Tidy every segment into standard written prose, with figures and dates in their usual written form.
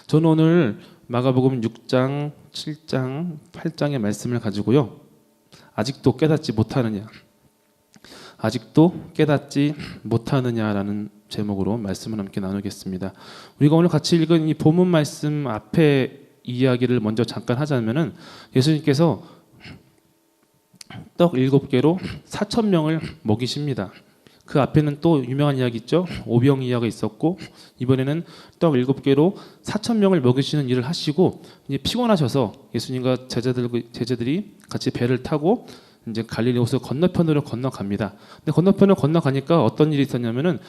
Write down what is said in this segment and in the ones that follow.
저는 오늘 마가복음 6장, 7장, 8장의 말씀을 가지고요. 아직도 깨닫지 못하느냐, 아직도 깨닫지 못하느냐라는 제목으로 말씀을 함께 나누겠습니다. 우리가 오늘 같이 읽은 이 본문 말씀 앞에 이야기를 먼저 잠깐 하자면은, 예수님께서 떡 7개로 4,000명을 먹이십니다. 그 앞에는 또 유명한 이야기 있죠. 오병 이야기가 있었고, 이번에는 떡 7개로 4,000명을 먹이시는 일을 하시고, 이제 피곤하셔서 예수님과 제자들이 같이 배를 타고 이제 갈릴리 호수 건너편으로 건너갑니다. 근데 건너편을 건너가니까 어떤 일이 있었냐면은,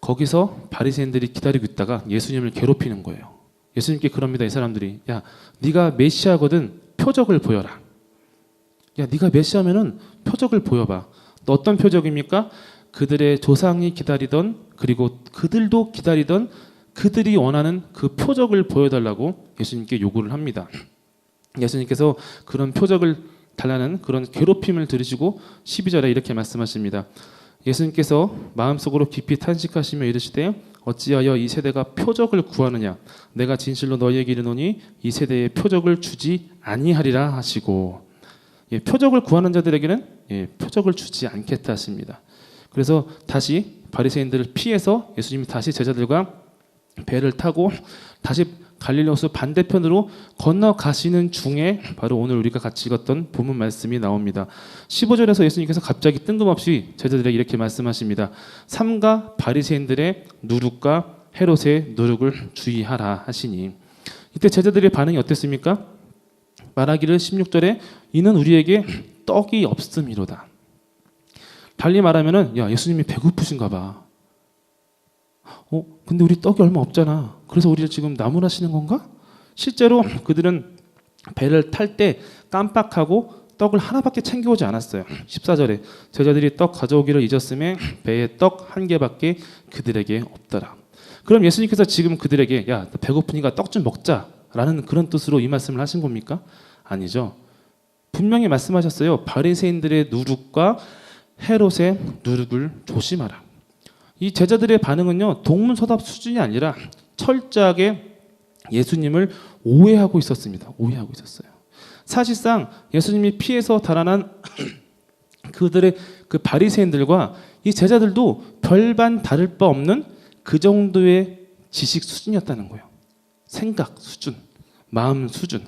거기서 바리새인들이 기다리고 있다가 예수님을 괴롭히는 거예요. 예수님께 그럽니다. 이 사람들이, 야, 네가 메시아거든 표적을 보여라. 야, 네가 메시아면은 표적을 보여봐. 또 어떤 표적입니까? 그들의 조상이 기다리던, 그리고 그들도 기다리던, 그들이 원하는 그 표적을 보여달라고 예수님께 요구를 합니다. 예수님께서 그런 표적을 달라는 그런 괴롭힘을 들으시고 12절에 이렇게 말씀하십니다. 예수님께서 마음속으로 깊이 탄식하시며 이르시되, 어찌하여 이 세대가 표적을 구하느냐? 내가 진실로 너희에게 이르노니 이 세대에 표적을 주지 아니하리라 하시고, 표적을 구하는 자들에게는 표적을 주지 않겠다 하십니다. 그래서 다시 바리새인들을 피해서 예수님이 다시 제자들과 배를 타고 다시 갈릴리 호수 반대편으로 건너가시는 중에 바로 오늘 우리가 같이 읽었던 본문 말씀이 나옵니다. 15절에서 예수님께서 갑자기 뜬금없이 제자들에게 이렇게 말씀하십니다. 삼가 바리새인들의 누룩과 헤롯의 누룩을 주의하라 하시니, 이때 제자들의 반응이 어땠습니까? 말하기를 16절에 이는 우리에게 떡이 없음이로다. 달리 말하면은, 야, 예수님이 배고프신가 봐. 근데 우리 떡이 얼마 없잖아. 그래서 우리를 지금 나무라시는 건가? 실제로 그들은 배를 탈 때 깜빡하고 떡을 하나밖에 챙겨오지 않았어요. 14절에 제자들이 떡 가져오기를 잊었음에 배에 떡 1개밖에 그들에게 없더라. 그럼 예수님께서 지금 그들에게, 야, 배고프니까 떡 좀 먹자라는 그런 뜻으로 이 말씀을 하신 겁니까? 아니죠. 분명히 말씀하셨어요. 바리새인들의 누룩과 헤롯의 누룩을 조심하라. 이 제자들의 반응은요, 동문서답 수준이 아니라 철저하게 예수님을 오해하고 있었습니다. 오해하고 있었어요. 사실상 예수님이 피해서 달아난 그들의 그 바리새인들과 이 제자들도 별반 다를 바 없는 그 정도의 지식 수준이었다는 거예요. 생각 수준, 마음 수준.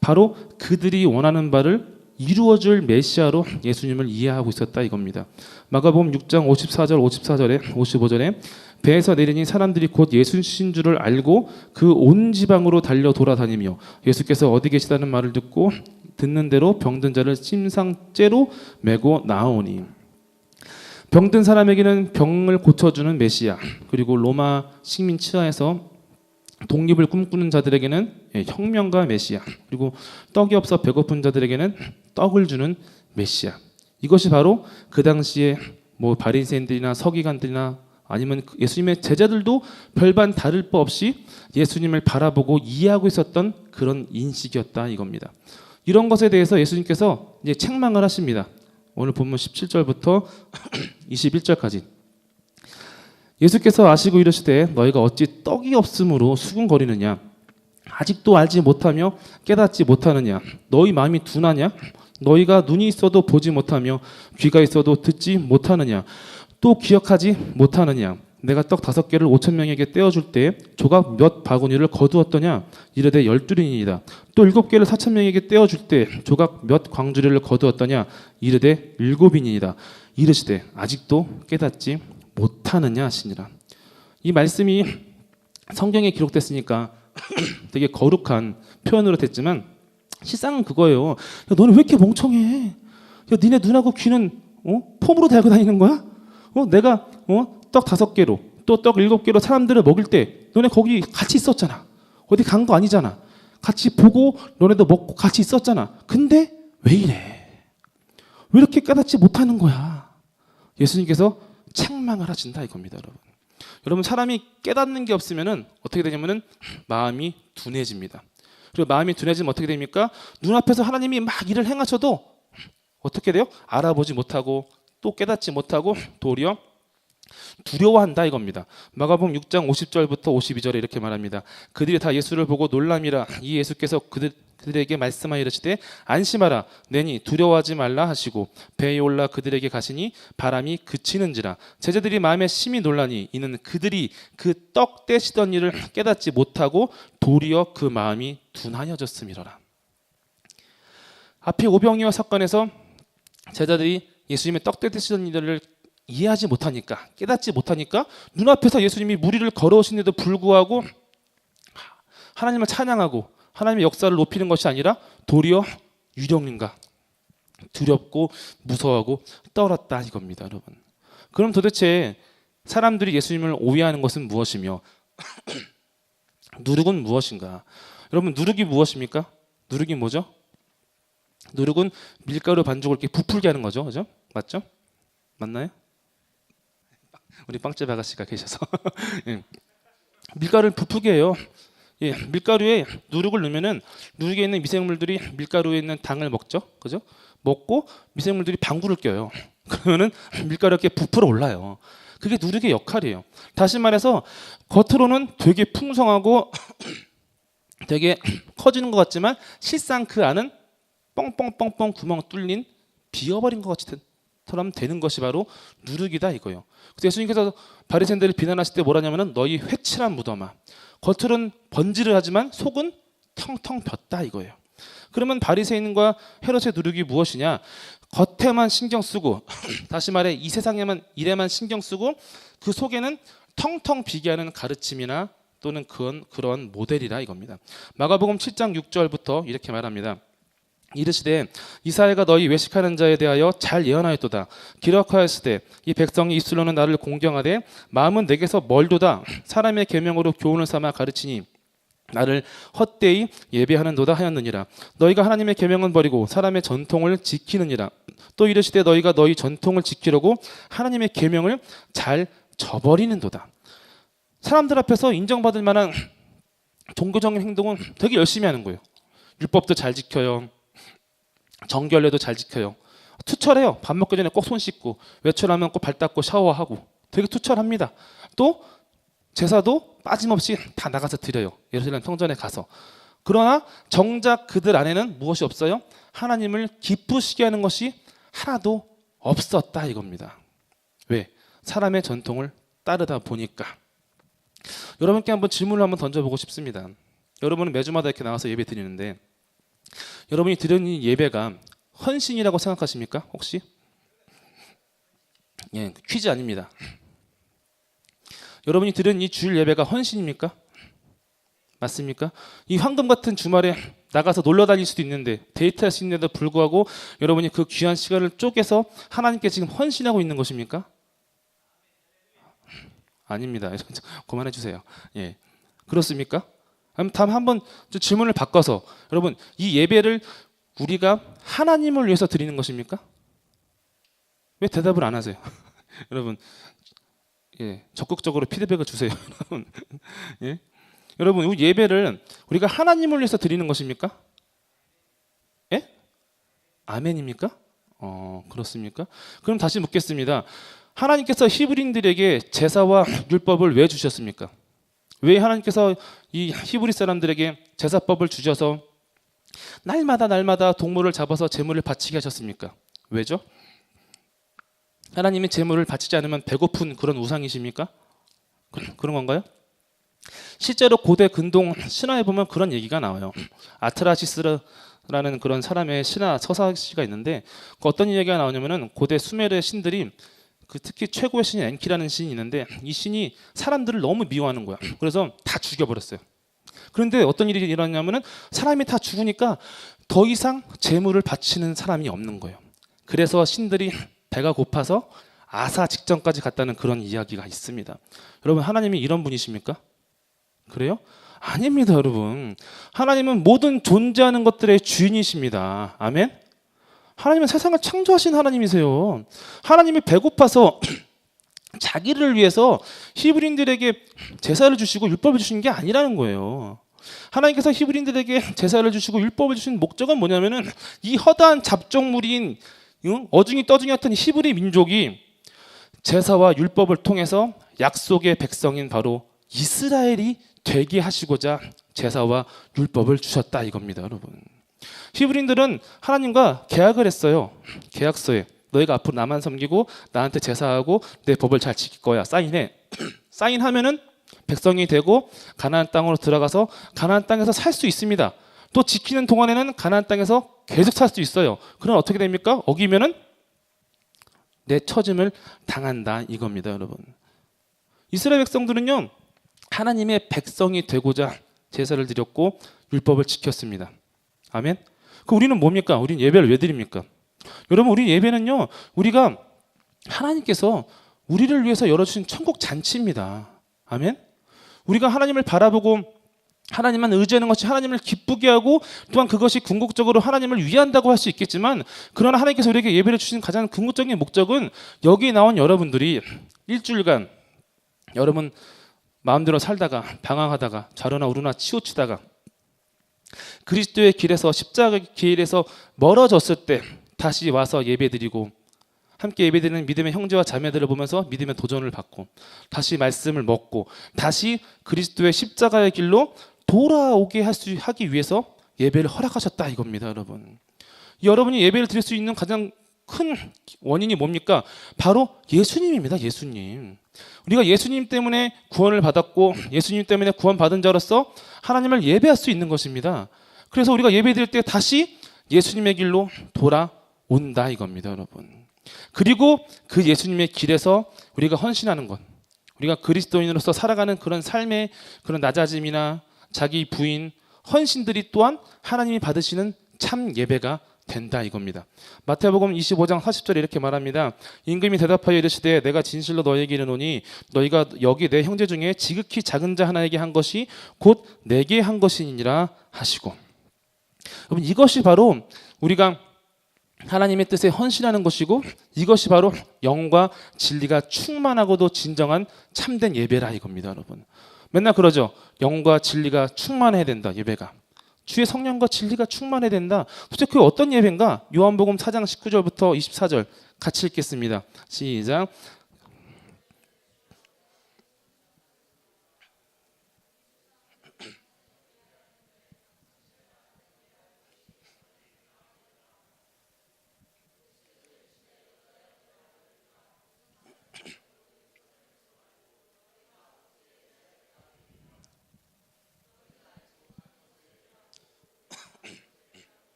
바로 그들이 원하는 바를 이루어줄 메시아로 예수님을 이해하고 있었다 이겁니다. 마가복음 6장 54절에 55절에 배에서 내리니 사람들이 곧 예수신 줄을 알고 그 온 지방으로 달려 돌아다니며 예수께서 어디 계시다는 말을 듣고 듣는 대로 병든 자를 침상째로 메고 나오니, 병든 사람에게는 병을 고쳐주는 메시아, 그리고 로마 식민 치하에서 독립을 꿈꾸는 자들에게는 혁명가 메시아, 그리고 떡이 없어 배고픈 자들에게는 떡을 주는 메시아. 이것이 바로 그 당시에 바리새인들이나 서기관들이나 아니면 예수님의 제자들도 별반 다를 바 없이 예수님을 바라보고 이해하고 있었던 그런 인식이었다 이겁니다. 이런 것에 대해서 예수님께서 이제 책망을 하십니다. 오늘 본문 17절부터 21절까지. 예수께서 아시고 이르시되 너희가 어찌 떡이 없음으로 수군거리느냐? 아직도 알지 못하며 깨닫지 못하느냐? 너희 마음이 둔하냐? 너희가 눈이 있어도 보지 못하며 귀가 있어도 듣지 못하느냐? 또 기억하지 못하느냐? 내가 떡 5개를 5,000명에게 떼어줄 때 조각 몇 바구니를 거두었더냐? 이르되 12린이다. 또 7개를 4,000명에게 떼어줄 때 조각 몇 광주리를 거두었더냐? 이르되 7인이다. 이르시되 아직도 깨닫지 못하느냐 하시니라. 이 말씀이 성경에 기록됐으니까 되게 거룩한 표현으로 됐지만 실상은 그거예요. 야, 너는 왜 이렇게 멍청해? 야, 니네 눈하고 귀는 폼으로 달고 다니는 거야? 내가 떡 5개로 또 떡 7개로 사람들을 먹일 때 너네 거기 같이 있었잖아. 어디 간 거 아니잖아. 같이 보고 너네도 먹고 같이 있었잖아. 근데 왜 이래? 왜 이렇게 깨닫지 못하는 거야? 예수님께서 책망을 하신다 이겁니다, 여러분. 여러분, 사람이 깨닫는 게 없으면은 어떻게 되냐면은 마음이 둔해집니다. 그리고 마음이 둔해지면 어떻게 됩니까? 눈앞에서 하나님이 막 일을 행하셔도 어떻게 돼요? 알아보지 못하고 또 깨닫지 못하고 도리어 두려워한다 이겁니다. 마가복음 6장 50절부터 52절에 이렇게 말합니다. 그들이 다 예수를 보고 놀람이라. 이 예수께서 그들에게 말씀하여 이르시되 안심하라 내니 두려워하지 말라 하시고 배에 올라 그들에게 가시니 바람이 그치는지라. 제자들이 마음에 심히 놀라니 이는 그들이 그 떡 떼시던 일을 깨닫지 못하고 도리어 그 마음이 둔하여졌음이로라. 앞에 오병이어 사건에서 제자들이 예수님의 떡 떼시던 일을 이해하지 못하니까, 깨닫지 못하니까 눈앞에서 예수님이 무리를 걸어오시는데도 불구하고 하나님을 찬양하고 하나님의 역사를 높이는 것이 아니라 도리어 유령인가 두렵고 무서워하고 떨었다 이겁니다, 여러분. 그럼 도대체 사람들이 예수님을 오해하는 것은 무엇이며 누룩은 무엇인가? 여러분, 누룩이 무엇입니까? 누룩이 뭐죠? 누룩은 밀가루 반죽을 이렇게 부풀게 하는 거죠, 그죠? 맞죠? 맞나요? 우리 빵집 아가씨가 계셔서 예. 밀가루를 부풀게 해요. 예, 밀가루에 누룩을 넣으면은 누룩에 있는 미생물들이 밀가루에 있는 당을 먹죠, 그죠? 먹고 미생물들이 방구를 껴요. 그러면은 밀가루가 이렇게 부풀어 올라요. 그게 누룩의 역할이에요. 다시 말해서 겉으로는 되게 풍성하고 되게 커지는 것 같지만 실상 그 안은 뻥뻥뻥뻥 구멍 뚫린 비어버린 것 같처럼 되는 것이 바로 누룩이다 이거예요. 그래서 예수님께서 바리새인들을 비난하실 때 뭐라냐면은 너희 회칠한 무덤아, 겉으로는 번지를 하지만 속은 텅텅 볐다 이거예요. 그러면 바리새인과 헤롯의 누룩이 무엇이냐? 겉에만 신경 쓰고 다시 말해 이 세상에만 일에만 신경 쓰고 그 속에는 텅텅 비게 하는 가르침이나 또는 그런 모델이라 이겁니다. 마가복음 7장 6절부터 이렇게 말합니다. 이르시되 이사야가 너희 외식하는 자에 대하여 잘 예언하였도다. 기록하였으되 이 백성이 입술로는 나를 공경하되 마음은 내게서 멀도다. 사람의 계명으로 교훈을 삼아 가르치니 나를 헛되이 예배하는도다 하였느니라. 너희가 하나님의 계명은 버리고 사람의 전통을 지키느니라. 또 이르시되 너희가 너희 전통을 지키려고 하나님의 계명을 잘 저버리는도다. 사람들 앞에서 인정받을 만한 종교적인 행동은 되게 열심히 하는 거예요. 율법도 잘 지켜요. 정결례도 잘 지켜요. 투철해요. 밥 먹기 전에 꼭 손 씻고 외출하면 꼭 발 닦고 샤워하고 되게 투철합니다. 또 제사도 빠짐없이 다 나가서 드려요. 예루살렘 성전에 가서. 그러나 정작 그들 안에는 무엇이 없어요? 하나님을 기쁘시게 하는 것이 하나도 없었다 이겁니다. 왜? 사람의 전통을 따르다 보니까. 여러분께 한번 질문을 한번 던져보고 싶습니다. 여러분은 매주마다 이렇게 나와서 예배 드리는데 여러분이 드리는 이 예배가 헌신이라고 생각하십니까? 혹시? 예, 퀴즈 아닙니다. 여러분이 드리는 이 주일 예배가 헌신입니까? 맞습니까? 이 황금 같은 주말에 나가서 놀러 다닐 수도 있는데 데이트할 수 있는데도 불구하고 여러분이 그 귀한 시간을 쪼개서 하나님께 지금 헌신하고 있는 것입니까? 아닙니다. 그만해 주세요. 예, 그렇습니까? 다음 한번 질문을 바꿔서 여러분 이 예배를 우리가 하나님을 위해서 드리는 것입니까? 왜 대답을 안 하세요? 여러분 예, 적극적으로 피드백을 주세요. 여러분 예? 여러분 이 예배를 우리가 하나님을 위해서 드리는 것입니까? 예? 아멘입니까? 그렇습니까? 그럼 다시 묻겠습니다. 하나님께서 히브리인들에게 제사와 율법을 왜 주셨습니까? 왜 하나님께서 이 히브리 사람들에게 제사법을 주셔서 날마다 동물을 잡아서 제물을 바치게 하셨습니까? 왜죠? 하나님이 제물을 바치지 않으면 배고픈 그런 우상이십니까? 그런 건가요? 실제로 고대 근동 신화에 보면 그런 얘기가 나와요. 아트라시스라는 그런 사람의 신화 서사시가 있는데 그 어떤 이야기가 나오냐면은 고대 수메르의 신들이 특히 최고의 신인 엔키라는 신이 있는데 이 신이 사람들을 너무 미워하는 거야. 그래서 다 죽여버렸어요. 그런데 어떤 일이 일어나냐면은 사람이 다 죽으니까 더 이상 제물을 바치는 사람이 없는 거예요. 그래서 신들이 배가 고파서 아사 직전까지 갔다는 그런 이야기가 있습니다. 여러분 하나님이 이런 분이십니까? 그래요? 아닙니다, 여러분. 하나님은 모든 존재하는 것들의 주인이십니다. 아멘? 하나님은 세상을 창조하신 하나님이세요. 하나님이 배고파서 자기를 위해서 히브리인들에게 제사를 주시고 율법을 주신 게 아니라는 거예요. 하나님께서 히브리인들에게 제사를 주시고 율법을 주신 목적은 뭐냐면은 이 허다한 잡종물인 어중이 떠중이었던 히브리 민족이 제사와 율법을 통해서 약속의 백성인 바로 이스라엘이 되게 하시고자 제사와 율법을 주셨다 이겁니다, 여러분. 히브리인들은 하나님과 계약을 했어요. 계약서에 너희가 앞으로 나만 섬기고 나한테 제사하고 내 법을 잘 지킬 거야. 사인해. 사인하면은 백성이 되고 가나안 땅으로 들어가서 가나안 땅에서 살 수 있습니다. 또 지키는 동안에는 가나안 땅에서 계속 살 수 있어요. 그럼 어떻게 됩니까? 어기면은 내 처짐을 당한다 이겁니다, 여러분. 이스라엘 백성들은요, 하나님의 백성이 되고자 제사를 드렸고 율법을 지켰습니다. 아멘. 그 우리는 뭡니까? 우리는 예배를 왜 드립니까? 여러분, 우리 예배는요, 우리가 하나님께서 우리를 위해서 열어주신 천국 잔치입니다. 아멘. 우리가 하나님을 바라보고 하나님만 의지하는 것이 하나님을 기쁘게 하고 또한 그것이 궁극적으로 하나님을 위한다고 할 수 있겠지만, 그러나 하나님께서 우리에게 예배를 주신 가장 궁극적인 목적은 여기 나온 여러분들이 일주일간 여러분 마음대로 살다가 방황하다가 좌로나 우로나 치우치다가 그리스도의 길에서 십자가의 길에서 멀어졌을 때 다시 와서 예배드리고 함께 예배드리는 믿음의 형제와 자매들을 보면서 믿음의 도전을 받고 다시 말씀을 먹고 다시 그리스도의 십자가의 길로 돌아오게 하기 위해서 예배를 허락하셨다 이겁니다, 여러분. 여러분이 예배를 드릴 수 있는 가장 큰 원인이 뭡니까? 바로 예수님입니다. 예수님. 우리가 예수님 때문에 구원을 받았고 예수님 때문에 구원받은 자로서 하나님을 예배할 수 있는 것입니다. 그래서 우리가 예배드릴 때 다시 예수님의 길로 돌아온다 이겁니다, 여러분. 그리고 그 예수님의 길에서 우리가 헌신하는 것, 우리가 그리스도인으로서 살아가는 그런 삶의 그런 낮아짐이나 자기 부인, 헌신들이 또한 하나님이 받으시는 참 예배가 된다 이겁니다. 마태복음 25장 40절에 이렇게 말합니다. 임금이 대답하여 이르시되 내가 진실로 너희에게 이르노니 너희가 여기 내 형제 중에 지극히 작은 자 하나에게 한 것이 곧 내게 한 것이니라 하시고, 여러분, 이것이 바로 우리가 하나님의 뜻에 헌신하는 것이고 이것이 바로 영과 진리가 충만하고도 진정한 참된 예배라 이겁니다, 여러분. 맨날 그러죠. 영과 진리가 충만해야 된다, 예배가. 주의 성령과 진리가 충만해야 된다. 도대체 그게 어떤 예배인가? 요한복음 4장 19절부터 24절 같이 읽겠습니다. 시작.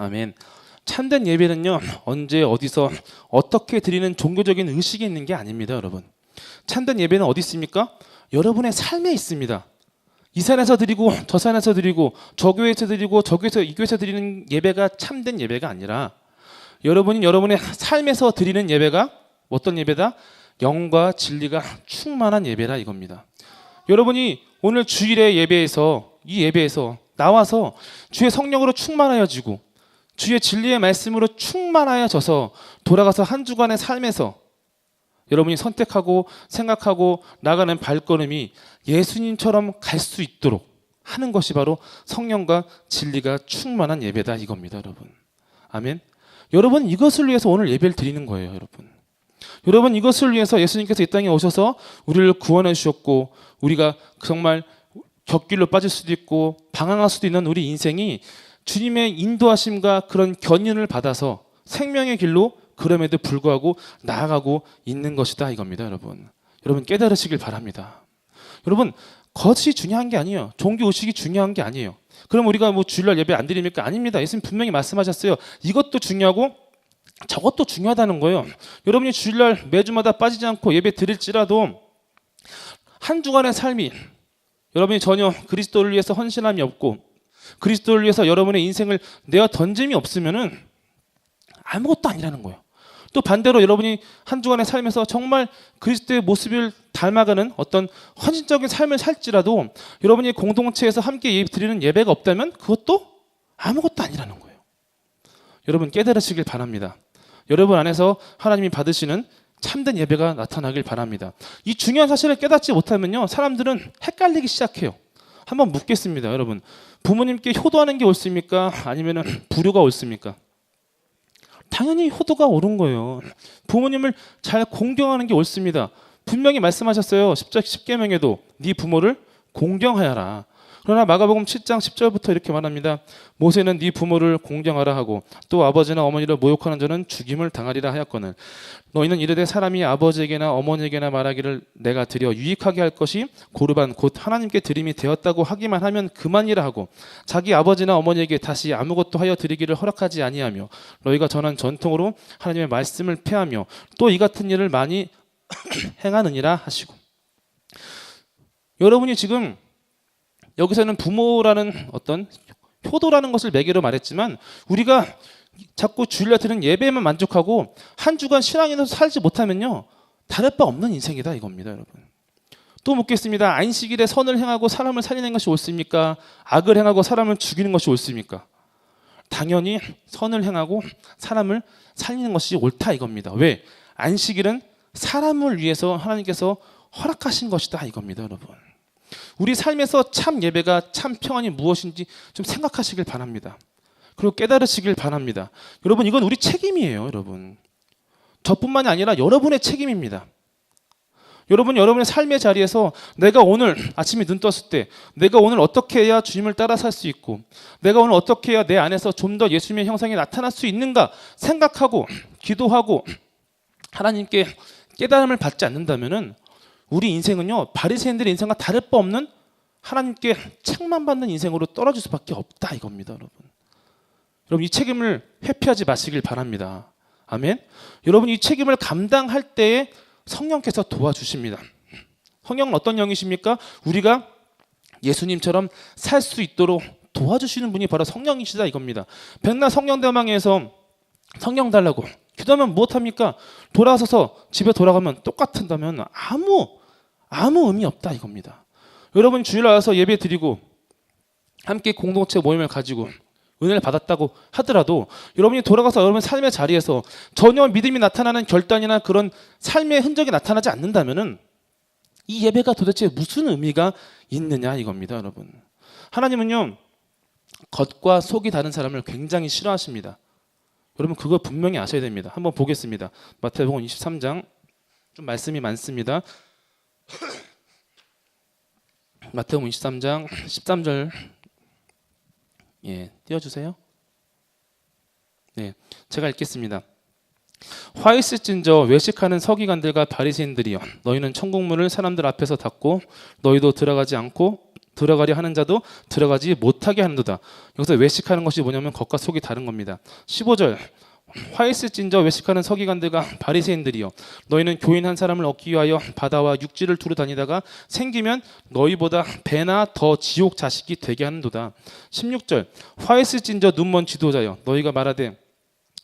아멘. 참된 예배는요, 언제 어디서 어떻게 드리는 종교적인 의식이 있는 게 아닙니다, 여러분. 참된 예배는 어디 있습니까? 여러분의 삶에 있습니다. 이 산에서 드리고 저 산에서 드리고 저 교회에서 드리고 저 교회에서 이 교회에서 드리는 예배가 참된 예배가 아니라 여러분이 여러분의 삶에서 드리는 예배가 어떤 예배다? 영과 진리가 충만한 예배라 이겁니다. 여러분이 오늘 주일의 예배에서 이 예배에서 나와서 주의 성령으로 충만하여지고 주의 진리의 말씀으로 충만하여져서 돌아가서 한 주간의 삶에서 여러분이 선택하고 생각하고 나가는 발걸음이 예수님처럼 갈 수 있도록 하는 것이 바로 성령과 진리가 충만한 예배다 이겁니다, 여러분. 아멘. 여러분, 이것을 위해서 오늘 예배를 드리는 거예요, 여러분. 여러분, 이것을 위해서 예수님께서 이 땅에 오셔서 우리를 구원해 주셨고 우리가 정말 곁길로 빠질 수도 있고 방황할 수도 있는 우리 인생이 주님의 인도하심과 그런 견인을 받아서 생명의 길로 그럼에도 불구하고 나아가고 있는 것이다 이겁니다, 여러분. 여러분, 깨달으시길 바랍니다. 여러분, 것이 중요한 게 아니에요. 종교 의식이 중요한 게 아니에요. 그럼 우리가 뭐 주일날 예배 안 드립니까? 아닙니다. 예수님 분명히 말씀하셨어요. 이것도 중요하고 저것도 중요하다는 거예요. 여러분이 주일날 매주마다 빠지지 않고 예배 드릴지라도 한 주간의 삶이 여러분이 전혀 그리스도를 위해서 헌신함이 없고 그리스도를 위해서 여러분의 인생을 내어 던짐이 없으면은 아무것도 아니라는 거예요. 또 반대로 여러분이 한 주간의 삶에서 정말 그리스도의 모습을 닮아가는 어떤 헌신적인 삶을 살지라도 여러분이 공동체에서 함께 드리는 예배가 없다면 그것도 아무것도 아니라는 거예요. 여러분, 깨달으시길 바랍니다. 여러분 안에서 하나님이 받으시는 참된 예배가 나타나길 바랍니다. 이 중요한 사실을 깨닫지 못하면요, 사람들은 헷갈리기 시작해요. 한번 묻겠습니다. 여러분, 부모님께 효도하는 게 옳습니까? 아니면 불효가 옳습니까? 당연히 효도가 옳은 거예요. 부모님을 잘 공경하는 게 옳습니다. 분명히 말씀하셨어요. 십계명에도 네 부모를 공경하여라. 그러나 마가복음 7장 10절부터 이렇게 말합니다. 모세는 네 부모를 공경하라 하고 또 아버지나 어머니를 모욕하는 자는 죽임을 당하리라 하였거늘 너희는 이르되 사람이 아버지에게나 어머니에게나 말하기를 내가 드려 유익하게 할 것이 고르반 곧 하나님께 드림이 되었다고 하기만 하면 그만이라 하고 자기 아버지나 어머니에게 다시 아무것도 하여 드리기를 허락하지 아니하며 너희가 전한 전통으로 하나님의 말씀을 폐하며 또 이 같은 일을 많이 행하느니라 하시고, 여러분이 지금 여기서는 부모라는 어떤 효도라는 것을 매개로 말했지만 우리가 자꾸 주일날 드리는 예배에만 만족하고 한 주간 신앙인으로 살지 못하면요, 다를 바 없는 인생이다 이겁니다. 여러분, 또 묻겠습니다. 안식일에 선을 행하고 사람을 살리는 것이 옳습니까? 악을 행하고 사람을 죽이는 것이 옳습니까? 당연히 선을 행하고 사람을 살리는 것이 옳다 이겁니다. 왜? 안식일은 사람을 위해서 하나님께서 허락하신 것이다 이겁니다. 여러분, 우리 삶에서 참 예배가 참 평안이 무엇인지 좀 생각하시길 바랍니다. 그리고 깨달으시길 바랍니다. 여러분, 이건 우리 책임이에요. 여러분, 저뿐만이 아니라 여러분의 책임입니다. 여러분, 여러분의 삶의 자리에서 내가 오늘 아침에 눈 떴을 때 내가 오늘 어떻게 해야 주님을 따라 살 수 있고 내가 오늘 어떻게 해야 내 안에서 좀 더 예수님의 형상이 나타날 수 있는가 생각하고 기도하고 하나님께 깨달음을 받지 않는다면은 우리 인생은요, 바리새인들의 인생과 다를 바 없는 하나님께 책망받는 인생으로 떨어질 수밖에 없다 이겁니다. 여러분, 이 책임을 회피하지 마시길 바랍니다. 아멘. 여러분, 이 책임을 감당할 때에 성령께서 도와주십니다. 성령은 어떤 영이십니까? 우리가 예수님처럼 살 수 있도록 도와주시는 분이 바로 성령이시다 이겁니다. 백날 성령대망에서 성령 달라고 기도하면 무엇합니까? 돌아서서 집에 돌아가면 똑같은다면 아무 의미 없다 이겁니다. 여러분, 주일날 와서 예배 드리고 함께 공동체 모임을 가지고 은혜를 받았다고 하더라도 여러분이 돌아가서 여러분 삶의 자리에서 전혀 믿음이 나타나는 결단이나 그런 삶의 흔적이 나타나지 않는다면은 이 예배가 도대체 무슨 의미가 있느냐 이겁니다. 여러분, 하나님은요, 겉과 속이 다른 사람을 굉장히 싫어하십니다. 여러분, 그거 분명히 아셔야 됩니다. 한번 보겠습니다. 마태복음 23장, 좀 말씀이 많습니다. 마태복음 23장 13절 띄워주세요. 네, 제가 읽겠습니다. 화 있을진저 외식하는 서기관들과 바리새인들이여, 너희는 천국문을 사람들 앞에서 닫고 너희도 들어가지 않고 들어가려 하는 자도 들어가지 못하게 하는도다. 여기서 외식하는 것이 뭐냐면 겉과 속이 다른 겁니다. 15절 화 있을진저 외식하는 서기관들과 바리새인들이여, 너희는 교인 한 사람을 얻기 위하여 바다와 육지를 두루 다니다가 생기면 너희보다 배나 더 지옥 자식이 되게 하는도다. 16절 화 있을진저 눈먼 지도자여, 너희가 말하되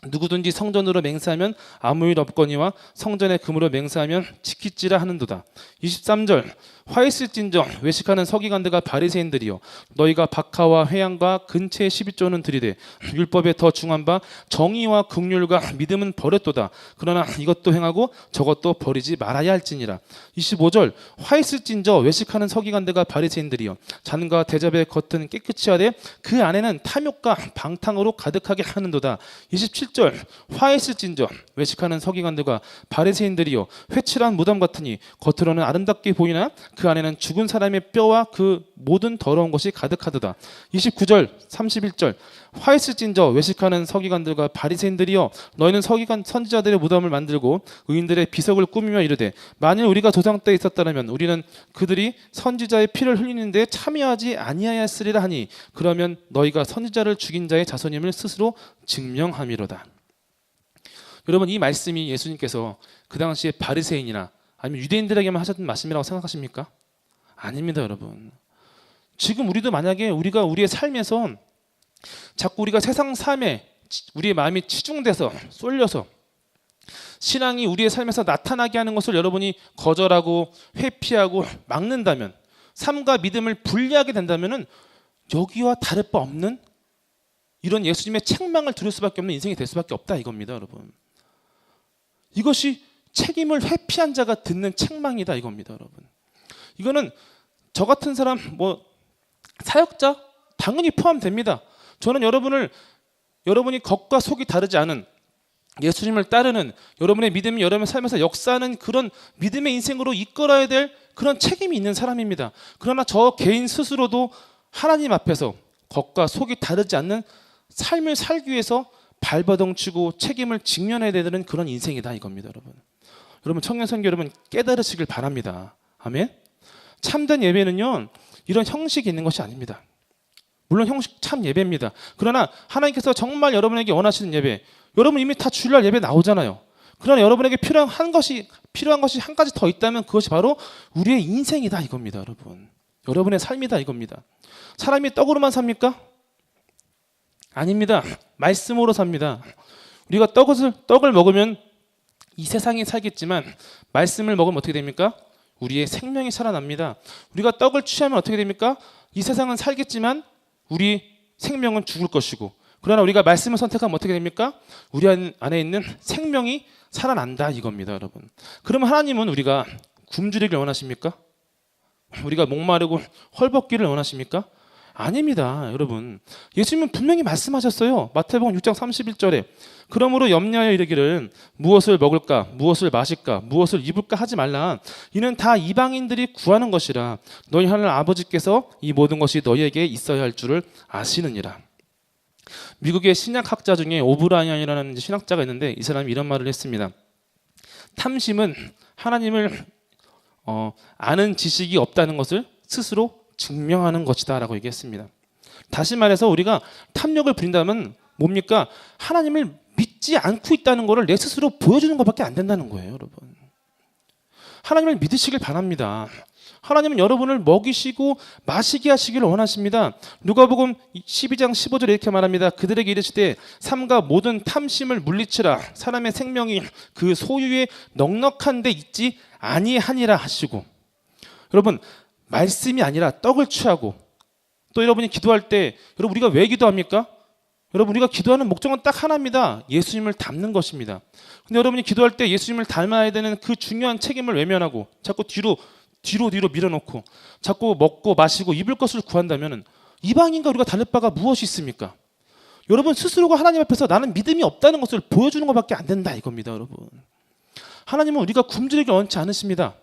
누구든지 성전으로 맹세하면 아무 일 없거니와 성전의 금으로 맹세하면 지키지라 하는도다. 23절 화 있을진저 외식하는 서기관들과 바리새인들이여, 너희가 박하와 회양과 근체의 12조는 들이되 율법에 더 중한 바 정의와 긍휼과 믿음은 버렸도다. 그러나 이것도 행하고 저것도 버리지 말아야 할지니라. 25절 화 있을진저 외식하는 서기관들과 바리새인들이여, 잔과 대접의 겉은 깨끗이 하되 그 안에는 탐욕과 방탕으로 가득하게 하는도다. 27절 화 있을진저 외식하는 서기관들과 바리새인들이여, 회칠한 무덤 같으니 겉으로는 아름답게 보이나 그 안에는 죽은 사람의 뼈와 그 모든 더러운 것이 가득하도다. 29절 31절 화 있을진저 외식하는 서기관들과 바리새인들이여, 너희는 서기관 선지자들의 무덤을 만들고 의인들의 비석을 꾸미며 이르되 만일 우리가 조상 때 있었다면 우리는 그들이 선지자의 피를 흘리는데 참여하지 아니하였으리라 하니 그러면 너희가 선지자를 죽인 자의 자손임을 스스로 증명함이로다. 여러분, 이 말씀이 예수님께서 그 당시에 바리새인이나 아니면 유대인들에게만 하셨던 말씀이라고 생각하십니까? 아닙니다. 여러분, 지금 우리도 만약에 우리가 우리의 삶에서 자꾸 우리가 세상 삶에 우리의 마음이 치중돼서 쏠려서 신앙이 우리의 삶에서 나타나게 하는 것을 여러분이 거절하고 회피하고 막는다면, 삶과 믿음을 분리하게 된다면은 여기와 다를 바 없는 이런 예수님의 책망을 들을 수밖에 없는 인생이 될 수밖에 없다 이겁니다. 여러분, 이것이 책임을 회피한 자가 듣는 책망이다 이겁니다, 여러분. 이거는 저 같은 사람, 사역자 당연히 포함됩니다. 저는 여러분이 겉과 속이 다르지 않은 예수님을 따르는 여러분의 믿음이 여러분의 삶에서 역사하는 그런 믿음의 인생으로 이끌어야 될 그런 책임이 있는 사람입니다. 그러나 저 개인 스스로도 하나님 앞에서 겉과 속이 다르지 않는 삶을 살기 위해서 발버둥치고 책임을 직면해야 되는 그런 인생이다 이겁니다, 여러분. 여러분 청년선교 여러분 깨달으시길 바랍니다. 아멘. 참된 예배는요 이런 형식이 있는 것이 아닙니다. 물론 형식 참 예배입니다. 그러나 하나님께서 정말 여러분에게 원하시는 예배, 여러분 이미 다 주일날 예배 나오잖아요. 그러나 여러분에게 필요한 것이 한 가지 더 있다면 그것이 바로 우리의 인생이다 이겁니다, 여러분. 여러분의 삶이다 이겁니다. 사람이 떡으로만 삽니까? 아닙니다. 말씀으로 삽니다. 우리가 떡을 먹으면 이 세상이 살겠지만 말씀을 먹으면 어떻게 됩니까? 우리의 생명이 살아납니다. 우리가 떡을 취하면 어떻게 됩니까? 이 세상은 살겠지만 우리 생명은 죽을 것이고, 그러나 우리가 말씀을 선택하면 어떻게 됩니까? 우리 안에 있는 생명이 살아난다 이겁니다, 여러분. 그러면 하나님은 우리가 굶주리길 원하십니까? 우리가 목마르고 헐벗기를 원하십니까? 아닙니다, 여러분. 예수님은 분명히 말씀하셨어요. 마태복음 6장 31절에 그러므로 염려하여 이르기를 무엇을 먹을까, 무엇을 마실까, 무엇을 입을까 하지 말라. 이는 다 이방인들이 구하는 것이라. 너희 하늘 아버지께서 이 모든 것이 너희에게 있어야 할 줄을 아시느니라. 미국의 신약학자 중에 오브라이언이라는 신학자가 있는데 이 사람이 이런 말을 했습니다. 탐심은 하나님을 아는 지식이 없다는 것을 스스로 증명하는 것이다 라고 얘기했습니다. 다시 말해서 우리가 탐욕을 부린다면 뭡니까? 하나님을 믿지 않고 있다는 것을 내 스스로 보여주는 것밖에 안 된다는 거예요, 여러분. 하나님을 믿으시길 바랍니다. 하나님은 여러분을 먹이시고 마시게 하시기를 원하십니다. 누가복음 12장 15절에 이렇게 말합니다. 그들에게 이르시되 삼가 모든 탐심을 물리치라. 사람의 생명이 그 소유에 넉넉한 데 있지 아니하니라 하시고. 여러분 말씀이 아니라 떡을 취하고, 또 여러분이 기도할 때 여러분 우리가 왜 기도합니까? 여러분 우리가 기도하는 목적은 딱 하나입니다. 예수님을 닮는 것입니다. 근데 여러분이 기도할 때 예수님을 닮아야 되는 그 중요한 책임을 외면하고 자꾸 뒤로 밀어놓고 자꾸 먹고 마시고 입을 것을 구한다면 이방인과 우리가 다를 바가 무엇이 있습니까? 여러분 스스로가 하나님 앞에서 나는 믿음이 없다는 것을 보여주는 것밖에 안 된다 이겁니다, 여러분. 하나님은 우리가 굶주리길 원치 않으십니다.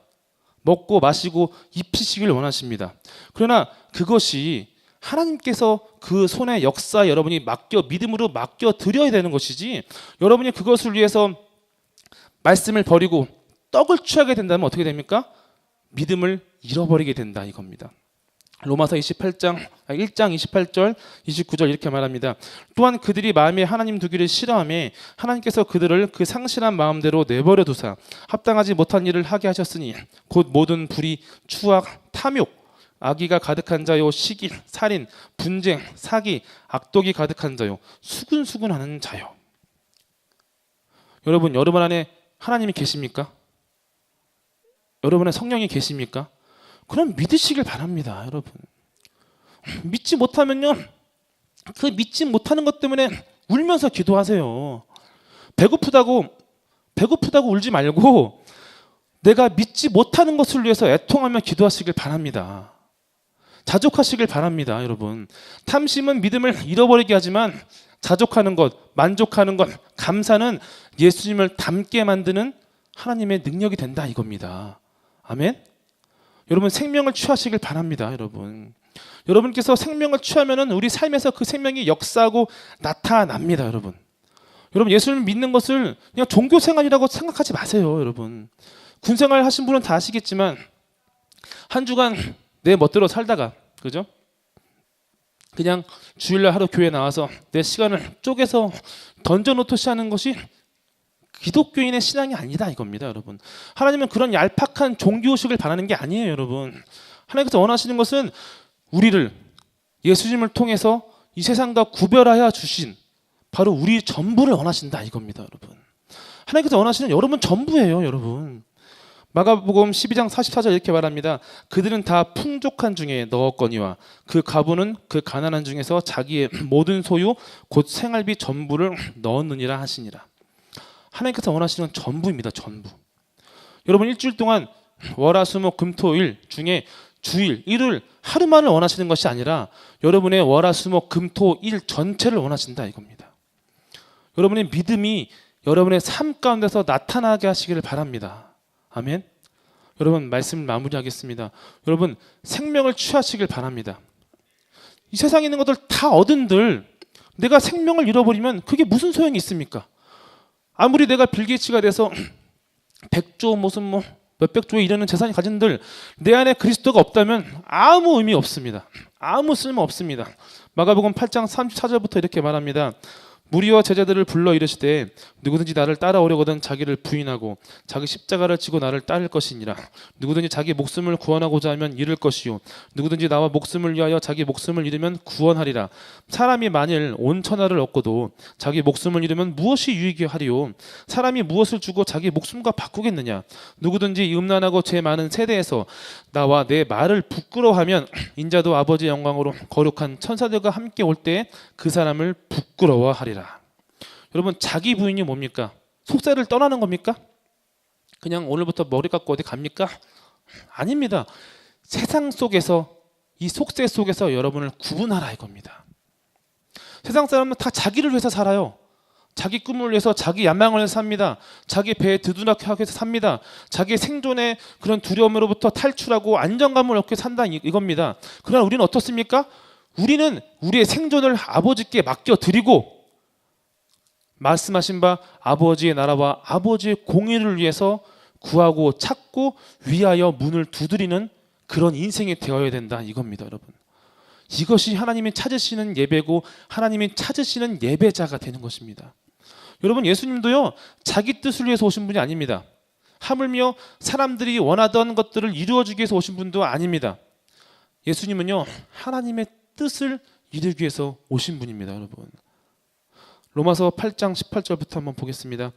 먹고 마시고 입히시길 원하십니다. 그러나 그것이 하나님께서 그 손의 역사에 여러분이 믿음으로 맡겨 드려야 되는 것이지, 여러분이 그것을 위해서 말씀을 버리고 떡을 취하게 된다면 어떻게 됩니까? 믿음을 잃어버리게 된다 이겁니다. 로마서 1장 28절 29절 이렇게 말합니다. 또한 그들이 마음에 하나님 두기를 싫어하며 하나님께서 그들을 그 상실한 마음대로 내버려 두사 합당하지 못한 일을 하게 하셨으니 곧 모든 불의, 추악, 탐욕, 악의가 가득한 자요, 시기, 살인, 분쟁, 사기, 악독이 가득한 자요, 수군수군하는 자요. 여러분 안에 하나님이 계십니까? 여러분의 성령이 계십니까? 그럼 믿으시길 바랍니다, 여러분. 믿지 못하면요, 그 믿지 못하는 것 때문에 울면서 기도하세요. 배고프다고 울지 말고 내가 믿지 못하는 것을 위해서 애통하며 기도하시길 바랍니다. 자족하시길 바랍니다, 여러분. 탐심은 믿음을 잃어버리게 하지만 자족하는 것, 만족하는 것, 감사는 예수님을 닮게 만드는 하나님의 능력이 된다 이겁니다. 아멘. 여러분 생명을 취하시길 바랍니다, 여러분. 여러분께서 생명을 취하면은 우리 삶에서 그 생명이 역사하고 나타납니다, 여러분. 여러분 예수님을 믿는 것을 그냥 종교 생활이라고 생각하지 마세요, 여러분. 군 생활 하신 분은 다 아시겠지만 한 주간 내 멋대로 살다가, 그죠? 그냥 주일날 하루 교회 나와서 내 시간을 쪼개서 던져놓듯이 하는 것이 기독교인의 신앙이 아니다 이겁니다, 여러분. 하나님은 그런 얄팍한 종교의식을 바라는 게 아니에요, 여러분. 하나님께서 원하시는 것은 우리를 예수님을 통해서 이 세상과 구별하여 주신 바로 우리 전부를 원하신다 이겁니다, 여러분. 하나님께서 원하시는 여러분 전부예요, 여러분. 마가복음 12장 44절 이렇게 말합니다. 그들은 다 풍족한 중에 넣었거니와 그 가부는 그 가난한 중에서 자기의 모든 소유 곧 생활비 전부를 넣었느니라 하시니라. 하나님께서 원하시는 건 전부입니다. 전부. 여러분 일주일 동안 월화수목금토일 중에 주일, 일요일 하루만을 원하시는 것이 아니라 여러분의 월화수목금토일 전체를 원하신다 이겁니다. 여러분의 믿음이 여러분의 삶 가운데서 나타나게 하시기를 바랍니다. 아멘. 여러분 말씀을 마무리하겠습니다. 여러분 생명을 취하시길 바랍니다. 이 세상에 있는 것들 다 얻은들 내가 생명을 잃어버리면 그게 무슨 소용이 있습니까? 아무리 내가 빌 게이츠가 돼서 100조 무슨 뭐 몇백 조에 이르는 재산이 가진들 내 안에 그리스도가 없다면 아무 의미 없습니다. 아무 쓸모 없습니다. 마가복음 8장 34절부터 이렇게 말합니다. 무리와 제자들을 불러 이르시되 누구든지 나를 따라오려거든 자기를 부인하고 자기 십자가를 지고 나를 따를 것이니라. 누구든지 자기 목숨을 구원하고자 하면 잃을 것이요 누구든지 나와 목숨을 위하여 자기 목숨을 잃으면 구원하리라. 사람이 만일 온 천하를 얻고도 자기 목숨을 잃으면 무엇이 유익이 하리요? 사람이 무엇을 주고 자기 목숨과 바꾸겠느냐? 누구든지 이 음란하고 죄 많은 세대에서 나와 내 말을 부끄러워하면 인자도 아버지의 영광으로 거룩한 천사들과 함께 올 때에 그 사람을 부끄러워하리라. 여러분 자기 부인이 뭡니까? 속세를 떠나는 겁니까? 그냥 오늘부터 머리 깎고 어디 갑니까? 아닙니다. 세상 속에서 이 속세 속에서 여러분을 구분하라 이겁니다. 세상 사람은 다 자기를 위해서 살아요. 자기 꿈을 위해서 자기 야망을 위해서 삽니다. 자기 배에 드드나게 하기 위해서 삽니다. 자기 생존의 그런 두려움으로부터 탈출하고 안정감을 얻기 위해서 산다 이겁니다. 그러나 우리는 어떻습니까? 우리는 우리의 생존을 아버지께 맡겨드리고 말씀하신 바 아버지의 나라와 아버지의 공의를 위해서 구하고 찾고 위하여 문을 두드리는 그런 인생이 되어야 된다 이겁니다. 여러분 이것이 하나님이 찾으시는 예배고 하나님이 찾으시는 예배자가 되는 것입니다. 여러분 예수님도요 자기 뜻을 위해서 오신 분이 아닙니다. 하물며 사람들이 원하던 것들을 이루어주기 위해서 오신 분도 아닙니다. 예수님은요 하나님의 뜻을 이루기 위해서 오신 분입니다. 여러분 로마서 8장 18절부터 한번 보겠습니다.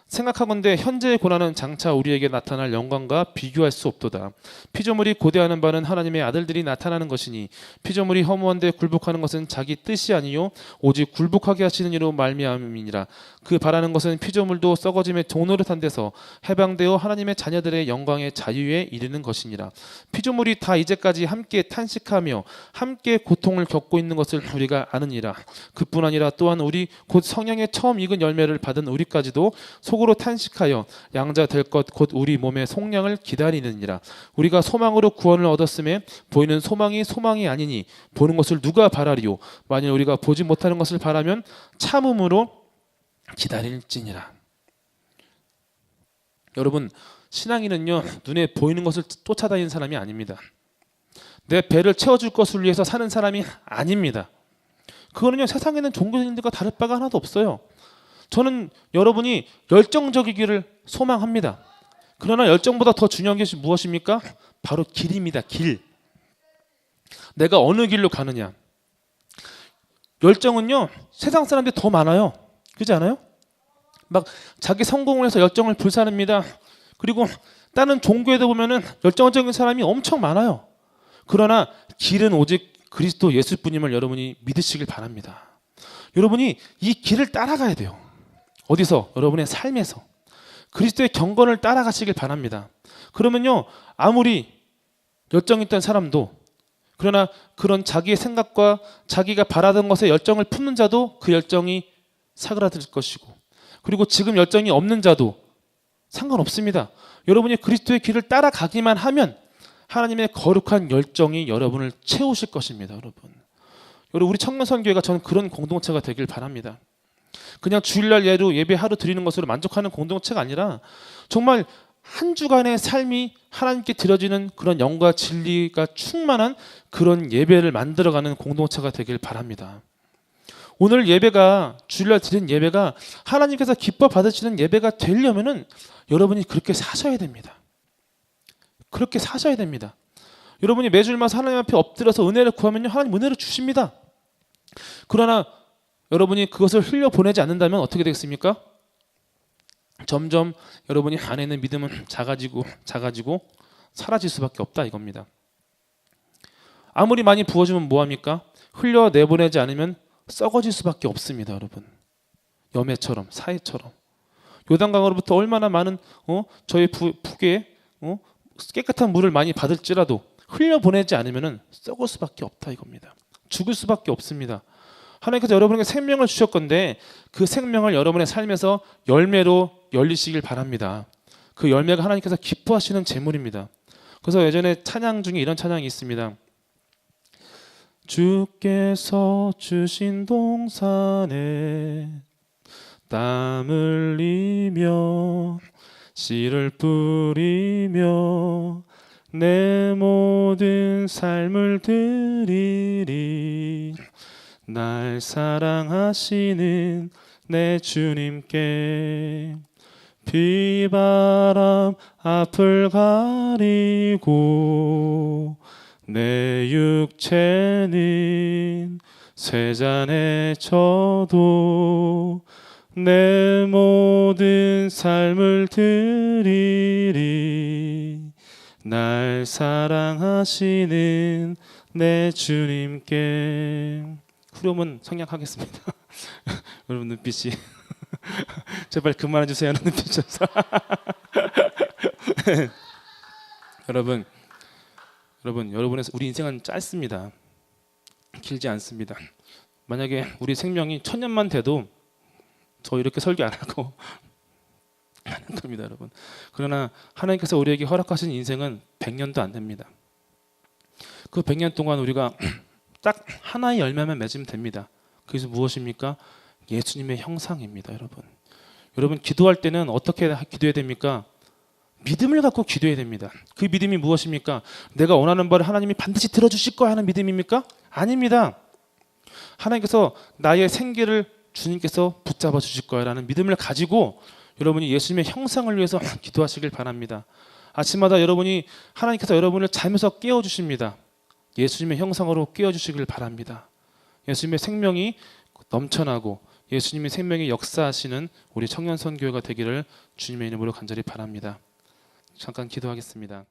생각하건대 현재의 고난은 장차 우리에게 나타날 영광과 비교할 수 없도다. 피조물이 고대하는 바는 하나님의 아들들이 나타나는 것이니 피조물이 허무한데 굴복하는 것은 자기 뜻이 아니요 오직 굴복하게 하시는 이로 말미암음이니라. 그 바라는 것은 피조물도 썩어짐의 종노릇한 데서 해방되어 하나님의 자녀들의 영광의 자유에 이르는 것이니라. 피조물이 다 이제까지 함께 탄식하며 함께 고통을 겪고 있는 것을 우리가 아느니라. 그뿐 아니라 또한 우리 곧 성령의 처음 익은 열매를 받은 우리까지도 속으로 탄식하여 양자 될 것 곧 우리 몸의 속량을 기다리느니라. 우리가 소망으로 구원을 얻었음에 보이는 소망이 소망이 아니니 보는 것을 누가 바라리요? 만일 우리가 보지 못하는 것을 바라면 참음으로 기다릴지니라. 여러분 신앙인은요 눈에 보이는 것을 쫓아다니는 사람이 아닙니다. 내 배를 채워줄 것을 위해서 사는 사람이 아닙니다. 그거는요 세상에는 종교인들과 다를 바가 하나도 없어요. 저는 여러분이 열정적이기를 소망합니다. 그러나 열정보다 더 중요한 것이 무엇입니까? 바로 길입니다. 길. 내가 어느 길로 가느냐. 열정은요 세상 사람들이 더 많아요. 그렇지 않아요? 막 자기 성공을 해서 열정을 불사릅니다. 그리고 다른 종교에도 보면은 열정적인 사람이 엄청 많아요. 그러나 길은 오직 그리스도 예수뿐임을 여러분이 믿으시길 바랍니다. 여러분이 이 길을 따라가야 돼요. 어디서? 여러분의 삶에서 그리스도의 경건을 따라가시길 바랍니다. 그러면요 아무리 열정 있던 사람도 그러나 그런 자기의 생각과 자기가 바라던 것에 열정을 품는 자도 그 열정이 사그라들 것이고 그리고 지금 열정이 없는 자도 상관없습니다. 여러분이 그리스도의 길을 따라가기만 하면 하나님의 거룩한 열정이 여러분을 채우실 것입니다. 여러분 우리 청년선교회가 저는 그런 공동체가 되길 바랍니다. 그냥 주일날 예배 하루 드리는 것으로 만족하는 공동체가 아니라 정말 한 주간의 삶이 하나님께 드려지는 그런 영과 진리가 충만한 그런 예배를 만들어가는 공동체가 되길 바랍니다. 오늘 예배가 주일날 드린 예배가 하나님께서 기뻐 받으시는 예배가 되려면은 여러분이 그렇게 사셔야 됩니다. 그렇게 사셔야 됩니다. 여러분이 매주일마다 하나님 앞에 엎드려서 은혜를 구하면요 하나님 은혜를 주십니다. 그러나 여러분이 그것을 흘려보내지 않는다면 어떻게 되겠습니까? 점점 여러분이 안에 있는 믿음은 작아지고 사라질 수밖에 없다 이겁니다. 아무리 많이 부어주면 뭐합니까? 흘려내보내지 않으면 썩어질 수밖에 없습니다. 여러분 염해처럼 사해처럼 요단강으로부터 얼마나 많은 저희 북에 깨끗한 물을 많이 받을지라도 흘려보내지 않으면 썩을 수밖에 없다 이겁니다. 죽을 수밖에 없습니다. 하나님께서 여러분에게 생명을 주셨건데 그 생명을 여러분의 삶에서 열매로 열리시길 바랍니다. 그 열매가 하나님께서 기뻐하시는 제물입니다. 그래서 예전에 찬양 중에 이런 찬양이 있습니다. 주께서 주신 동산에 땀 흘리며 씨를 뿌리며 내 모든 삶을 드리리 날 사랑하시는 내 주님께 비바람 앞을 가리고 내 육체는 쇠잔에 져도 내 모든 삶을 드리리 날 사랑하시는 내 주님께. 후렴은 성약하겠습니다. 여러분 눈빛이 제발 그만해 주세요. 눈빛에서 여러분의 우리 인생은 짧습니다. 길지 않습니다. 만약에 우리 생명이 1000년만 돼도 저 이렇게 설교 안 하고 하는 겁니다, 여러분. 그러나 하나님께서 우리에게 허락하신 인생은 100년도 안 됩니다. 그 100년 동안 우리가 딱 하나의 열매만 맺으면 됩니다. 그것이 무엇입니까? 예수님의 형상입니다, 여러분. 여러분 기도할 때는 어떻게 기도해야 됩니까? 믿음을 갖고 기도해야 됩니다. 그 믿음이 무엇입니까? 내가 원하는 바를 하나님이 반드시 들어주실 거야 하는 믿음입니까? 아닙니다. 하나님께서 나의 생계를 주님께서 붙잡아 주실 거야 라는 믿음을 가지고 여러분이 예수님의 형상을 위해서 기도하시길 바랍니다. 아침마다 여러분이 하나님께서 여러분을 잠에서 깨워주십니다. 예수님의 형상으로 깨워주시길 바랍니다. 예수님의 생명이 넘쳐나고 예수님의 생명이 역사하시는 우리 청년선교회가 되기를 주님의 이름으로 간절히 바랍니다. 잠깐 기도하겠습니다.